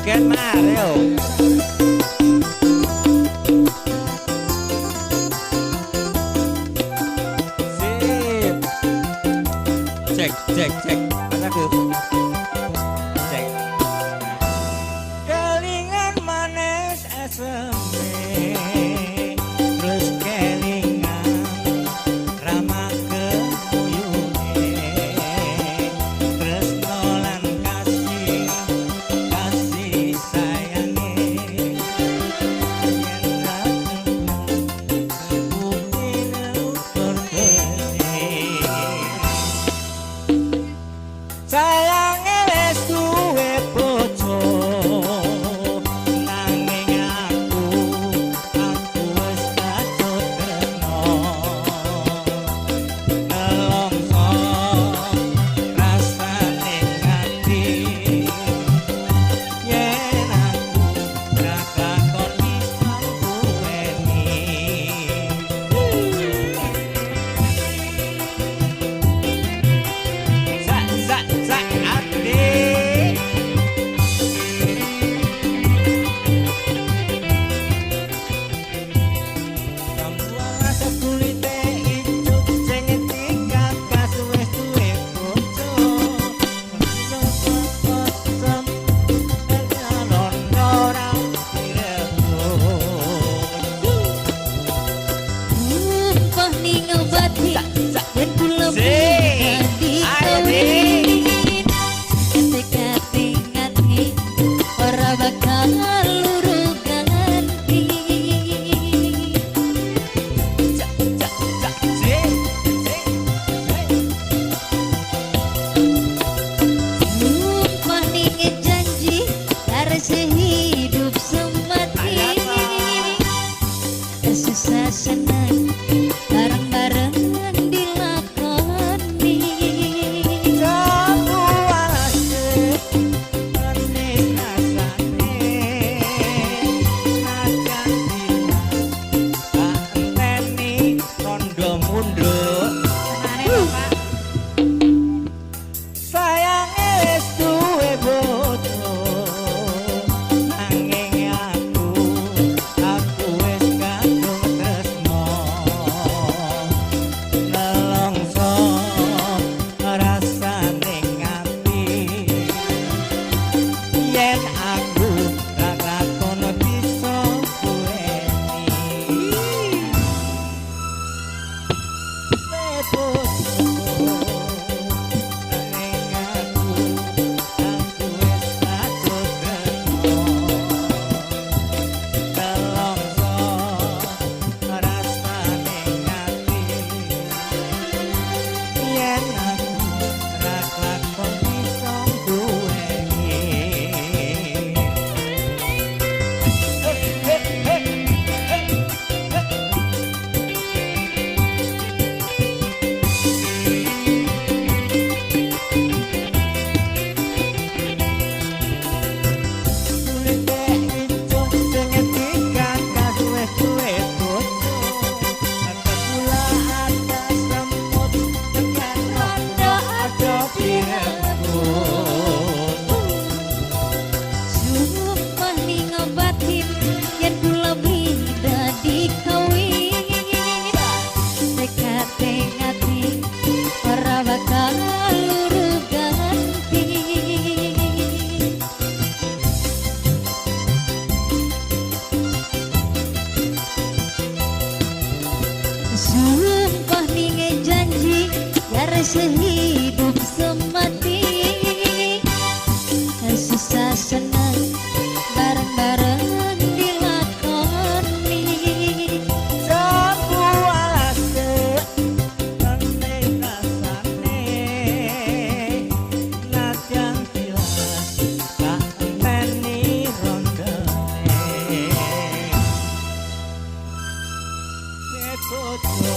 Gen Mario. Sip. Cek, cek, cek. Mataku. Cek. Kelingan manis aseme. Terus kelingan ramah kebuyune. Terus nolan kasih. Kasih sayange. Yen dateng bukti neukur gede. Sayange wis duwe bojo nanging aku wis kadung tresno nelongso rasane ati yen aku ra lakon bisa duweni sak ati Kambuang rasa kulite ijo sing tingkat kasuwes duwe bojo kosong elon ora Sumpah ning obati yen kula Sing. dikawin kate ngati ora bakal luru ganti Sumpah ning janji dari sehidup semati susah senang bareng-bareng dilakoni Jamu alase manis rasane najan bilang tak enteni rondo munduk sayange wis duwe bojo nanging aku wis kadung tresno nelongso rasane ngati yen aku ra lakon bisa duweni Sumpah ning obatin yen kula bida dikawin tekate ngati ora bakal luru ganti Sumpah ning janji dari sehidup semati susah senang bareng-bareng dilakoni Jamu alase manis rasane najan bilas tak enteni rondone bojo